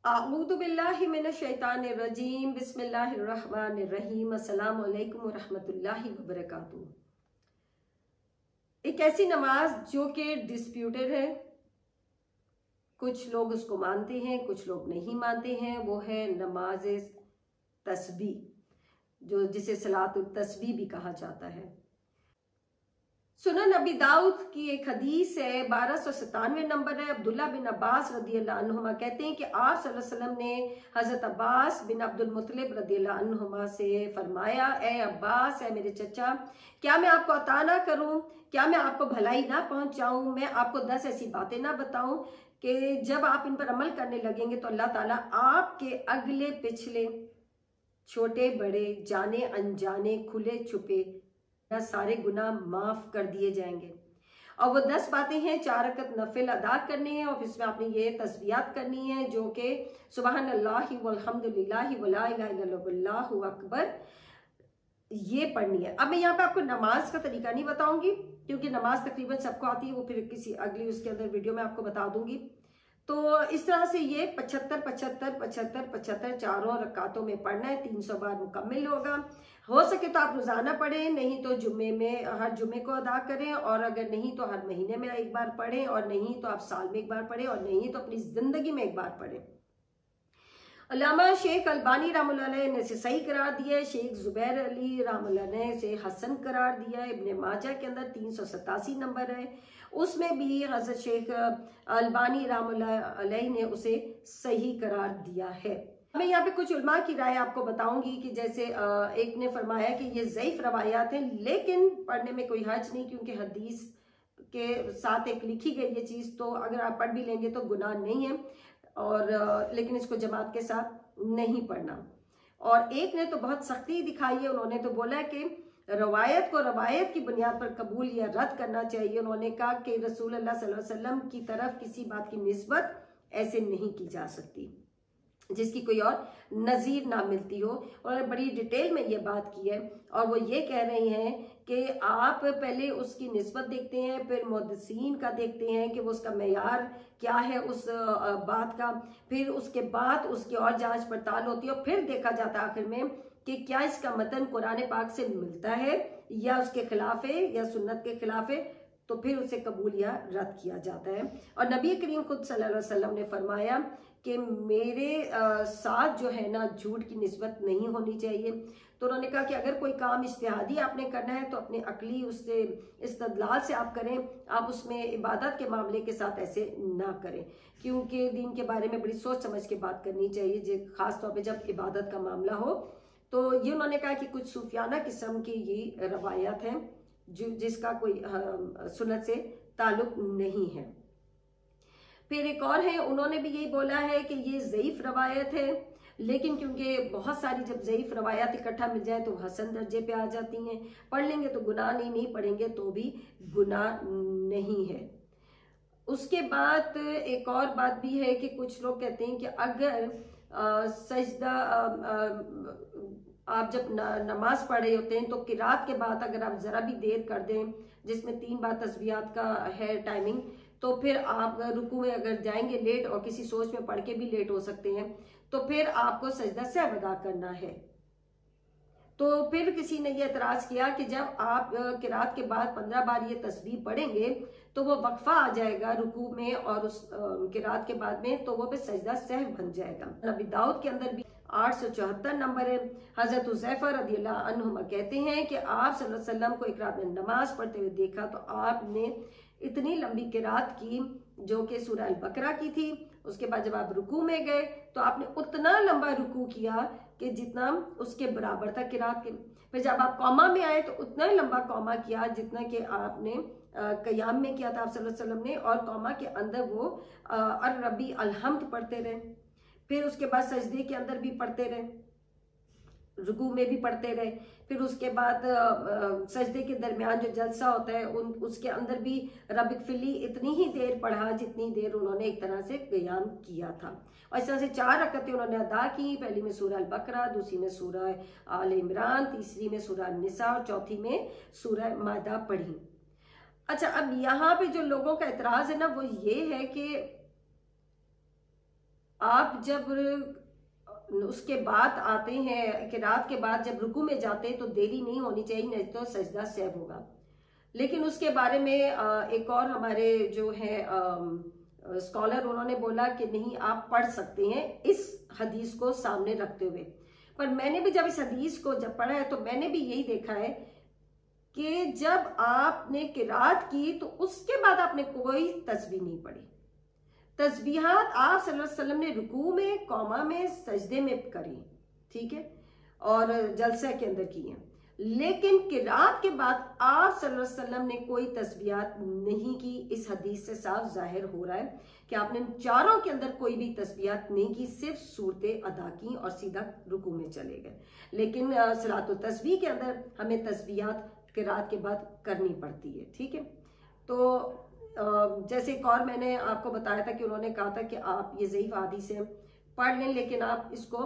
आऊदु बिल्लाहि मिनश शैतानिर रजीम बिस्मिल्लाहिर रहमानिर रहीम अस्सलामु अलैकुम व रहमतुल्लाहि व बरकातुहू। एक ऐसी नमाज जो कि डिस्प्यूटेड है, कुछ लोग उसको मानते हैं, कुछ लोग नहीं मानते हैं, वो है नमाज तस्बीह, जो जिसे सलातुल तस्बीह भी कहा जाता है। सुनन अबी दाऊद की एक हदीस है, 1297 नंबर है। अब्दुल्ला बिन अब्बास रदियल्लाहु अन्हुमा कहते हैं कि आप सल्लल्लाहु अलैहि वसल्लम ने हजरत अब्बास बिन अब्दुल मुत्तलिब रदियल्लाहु अन्हुमा से फरमाया, ए अब्बास, ए मेरे चचा, क्या मैं आपको अता ना करूं, क्या मैं आपको भलाई ना पहुंचाऊं, मैं आपको 10 ऐसी बातें ना बताऊं कि जब आप इन पर अमल करने लगेंगे तो अल्लाह ताला आपके अगले पिछले छोटे बड़े जाने अनजाने खुले छुपे सारे गुनाह माफ कर दिए जाएंगे। और वो 10 बातें हैं, 4 रकत नफिल अदा करने हैं और इसमें आपने ये तस्बीहात करनी है जो कि सुबहान अल्लाहि वल्हम्दुलिल्लाहि वला इलाहा इल्लल्लाहु वल्लाहु अकबर, ये पढ़नी है। अब मैं यहाँ पे आपको नमाज का तरीका नहीं बताऊंगी क्योंकि नमाज तकरीबन सबको आती है, वो फिर किसी अगली उसके अंदर वीडियो में आपको बता दूंगी। तो इस तरह से ये 75 75 75 75 चारों रकातों में पढ़ना है, 300 बार मुकम्मिल होगा। हो सके तो आप रोजाना पढ़ें, नहीं तो जुम्मे में हर जुम्मे को अदा करें, और अगर नहीं तो हर महीने में एक बार पढ़ें, और नहीं तो आप साल में एक बार पढ़ें, और नहीं तो अपनी जिंदगी में एक बार पढ़ें। अल्लामा शेख अलबानी रहमतुल्लाह अलैह ने इसे सही करार दिया है, शेख जुबैर अली रहमतुल्लाह ने इसे हसन करार दिया है। इब्ने माजा के अंदर 387 नंबर है, उसमें भी हजरत शेख अलबानी रहमतुल्लाह अलैह ने उसे सही करार दिया है। मैं यहाँ पे कुछ उलमा की राय आपको बताऊंगी कि जैसे एक ने फरमाया कि ये ज़ईफ रवायात हैं, लेकिन पढ़ने में कोई हर्ज नहीं क्योंकि हदीस के साथ एक लिखी गई ये चीज़, तो अगर आप पढ़ भी लेंगे तो गुनाह नहीं है, और लेकिन इसको जमात के साथ नहीं पढ़ना। और एक ने तो बहुत सख्ती दिखाई है, उन्होंने तो बोला है कि रवायत को रवायत की बुनियाद पर कबूल या रद्द करना चाहिए। उन्होंने कहा कि रसूल अल्लाह सल्लल्लाहु अलैहि वसल्लम की तरफ किसी बात की निस्बत ऐसे नहीं की जा सकती जिसकी कोई और नज़ीर ना मिलती हो। उन्होंने बड़ी डिटेल में ये बात की है, और वो ये कह रही हैं कि आप पहले उसकी निस्बत देखते हैं, फिर मुहद्दिसीन का देखते हैं कि वो उसका मेयार क्या है उस बात का, फिर उसके बाद उसकी और जांच पड़ताल होती है, और फिर देखा जाता है आखिर में कि क्या इसका मतन कुरान पाक से मिलता है या उसके खिलाफ है या सुन्नत के खिलाफ है, तो फिर उसे कबूल या रद्द किया जाता है। और नबी करीम खुद सल्लल्लाहु अलैहि वसल्लम ने फरमाया कि मेरे साथ जो है ना झूठ की निस्बत नहीं होनी चाहिए। तो उन्होंने कहा कि अगर कोई काम इज्तिहादी आपने करना है तो अपने अकली उससे इस्तदलाल से आप करें, आप उसमें इबादत के मामले के साथ ऐसे ना करें, क्योंकि दीन के बारे में बड़ी सोच समझ के बात करनी चाहिए, खास तौर पे जब इबादत का मामला हो। तो ये उन्होंने कहा कि कुछ सूफियाना किस्म की ये रवायात हैं जो जिसका कोई सुन्नत से ताल्लुक नहीं है। फिर एक और है, उन्होंने भी यही बोला है कि ये ज़ईफ रवायत है, लेकिन क्योंकि बहुत सारी जब ज़ईफ रवायत इकट्ठा मिल जाए तो हसन दर्जे पे आ जाती हैं, पढ़ लेंगे तो गुनाह नहीं, नहीं पढ़ेंगे तो भी गुनाह नहीं है। उसके बाद एक और बात भी है कि कुछ लोग कहते हैं कि अगर सजदा आप जब नमाज पढ़ रहे होते हैं तो किरात के बाद अगर आप ज़रा भी देर कर दें, जिसमें 3 बार तस्बीहात का है टाइमिंग, तो फिर आप रुकू में अगर जाएंगे लेट और किसी सोच में पढ़ के भी लेट हो सकते हैं, तो फिर आपको सजदा सहव अदा करना है। तो फिर किसी ने ये एतराज़ किया कि जब आप किरात के बाद 15 बार ये तस्बीह पढ़ेंगे तो वो वक्फा आ जाएगा रुकू में और उस किरात के बाद में, तो वो फिर सजदा सहव बन जाएगा। नबी दाऊद के अंदर भी 874 नंबर है। हजरत हुज़ैफा रदियल्लाहु अन्हुमा कहते हैं कि आप सल्लल्लाहु अलैहि वसल्लम को एक रात में नमाज पढ़ते हुए देखा तो आपने इतनी लंबी किरात की जो कि सूरह अल बकरा की थी। उसके बाद जब आप रुकू में गए तो आपने उतना लंबा रुकू किया कि जितना उसके बराबर था किरात के। फिर जब आप कौमा में आए तो उतना ही लंबा कौमा किया जितना कि आपने कयाम में किया था आप सल्लल्लाहु अलैहि वसल्लम ने, और कौमा के अंदर वो अर रबी अलहम्द पढ़ते रहे। फिर उसके बाद सजदे के अंदर भी पढ़ते रहे, रुकू में भी पढ़ते रहे। फिर उसके बाद सजदे के दरमियान जो जलसा होता है उसके अंदर भी रबिक फिली इतनी ही देर पढ़ा जितनी देर उन्होंने एक तरह से क़याम किया था। और इस तरह से 4 रकअतें उन्होंने अदा की। पहली में सूरह अल बकरा, दूसरी में सूरह आल इमरान, तीसरी में सूरह निसा और चौथी में सूरह मादा पढ़ी। अच्छा, अब यहाँ पे जो लोगों का एतराज़ है ना वो ये है कि आप जब उसके बाद आते हैं कि रात के बाद जब रुकू में जाते हैं तो देरी नहीं होनी चाहिए, नहीं तो सजदा सहव होगा। लेकिन उसके बारे में एक और हमारे जो है स्कॉलर, उन्होंने बोला कि नहीं, आप पढ़ सकते हैं इस हदीस को सामने रखते हुए। पर मैंने भी जब इस हदीस को जब पढ़ा है तो मैंने भी यही देखा है कि जब आपने किरात की तो उसके बाद आपने कोई तस्बीह नहीं पढ़ी। तस्बीहात आप सल्लल्लाहु अलैहि वसल्लम ने रुकू में, कौमा में, सजदे में करी, ठीक है, और जलसा के अंदर की हैं। लेकिन किरात के बाद आप सल्लल्लाहु अलैहि वसल्लम ने कोई तस्बीहात नहीं की। इस हदीस से साफ जाहिर हो रहा है कि आपने चारों के अंदर कोई भी तस्बीहात नहीं की, सिर्फ सूरतें अदा की और सीधा रुकू में चले गए। लेकिन सलातो तस्बीह के अंदर हमें तस्बीहात किरात के बाद करनी पड़ती है, ठीक है। तो जैसे एक और मैंने आपको बताया था कि उन्होंने कहा था कि आप ये ज़ईफ़ हदीस से पढ़ लें, लेकिन आप इसको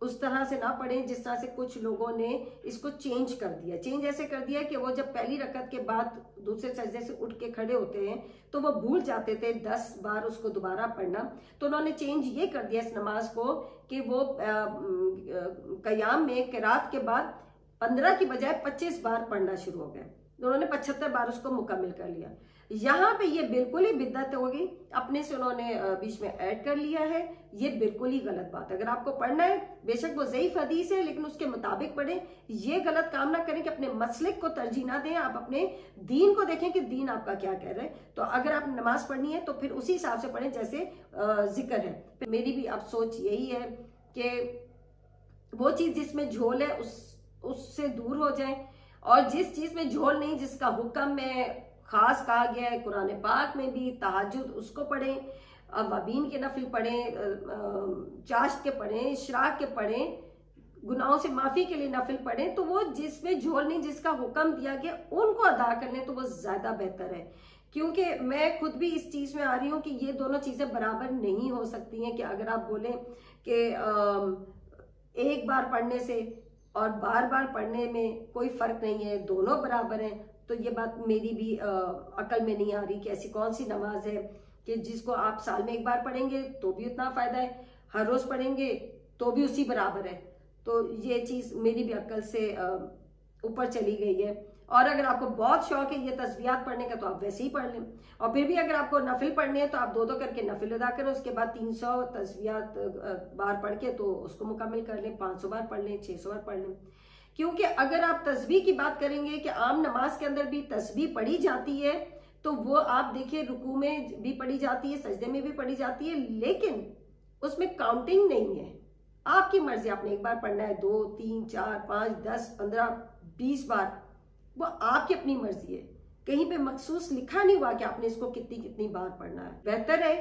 उस तरह से ना पढ़ें जिस तरह से कुछ लोगों ने इसको चेंज कर दिया। चेंज ऐसे कर दिया कि वो जब पहली रकत के बाद दूसरे सजदे से उठ के खड़े होते हैं तो वो भूल जाते थे 10 बार उसको दोबारा पढ़ना। तो उन्होंने चेंज ये कर दिया इस नमाज को कि वो क़याम में किरात के बाद 15 की बजाय 25 बार पढ़ना शुरू हो गए। उन्होंने 75 बार उसको मुकम्मल कर लिया। यहाँ पे ये बिल्कुल ही बिद्दत हो गई, अपने से उन्होंने बीच में ऐड कर लिया है। ये बिल्कुल ही गलत बात है। अगर आपको पढ़ना है, बेशक वो ज़ईफ़ हदीस है, लेकिन उसके मुताबिक पढ़ें। ये गलत काम ना करें कि अपने मसलिक को तरजीह ना दें, आप अपने दीन को देखें कि दीन आपका क्या कह रहा है। तो अगर आप नमाज पढ़नी है तो फिर उसी हिसाब से पढ़ें जैसे जिक्र है। मेरी भी अब सोच यही है कि वो चीज़ जिसमें झोल है उससे दूर हो जाए, और जिस चीज में झोल नहीं, जिसका हुक्म में खास कहा गया है कुरान पाक में भी, तहज्जुद उसको पढ़ें, अवाबीन के नफिल पढ़ें, चाश्त के पढ़ें, इशराक के पढ़ें, गुनाहों से माफी के लिए नफिल पढ़ें। तो वो जिसमें झोल नहीं, जिसका हुक्म दिया गया, उनको अदा कर लें तो वो ज्यादा बेहतर है। क्योंकि मैं खुद भी इस चीज में आ रही हूँ कि ये दोनों चीजें बराबर नहीं हो सकती हैं। कि अगर आप बोलें कि एक बार पढ़ने से और बार बार पढ़ने में कोई फर्क नहीं है, दोनों बराबर हैं, तो ये बात मेरी भी अकल में नहीं आ रही कि ऐसी कौन सी नमाज है कि जिसको आप साल में एक बार पढ़ेंगे तो भी उतना फायदा है, हर रोज पढ़ेंगे तो भी उसी बराबर है। तो ये चीज मेरी भी अकल से ऊपर चली गई है। और अगर आपको बहुत शौक है ये तस्बीहात पढ़ने का तो आप वैसे ही पढ़ लें। और फिर भी अगर आपको नफिल पढ़ने हैं तो आप दो करके नफिल अदा करें, उसके बाद 300 तस्बीहात बार पढ़ के तो उसको मुकम्मल कर लें, 500 बार पढ़ लें, 600 बार पढ़ लें। क्योंकि अगर आप तस्बीह की बात करेंगे कि आम नमाज के अंदर भी तस्बीह पढ़ी जाती है, तो वो आप देखिए रुकू में भी पढ़ी जाती है, सजदे में भी पढ़ी जाती है, लेकिन उसमें काउंटिंग नहीं है। आपकी मर्जी, आपने एक बार पढ़ना है, 2, 3, 4, 5, 10, 15, 20 बार, वो आपकी अपनी मर्जी है। कहीं पे मखसूस लिखा नहीं हुआ कि आपने इसको कितनी कितनी बार पढ़ना है। बेहतर है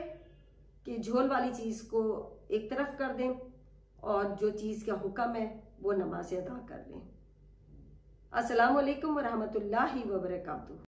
कि झोल वाली चीज को एक तरफ कर दें और जो चीज का हुक्म है वो नमाज अदा कर लें। अस्सलाम वालेकुम व रहमतुल्लाहि व बरकातुहू।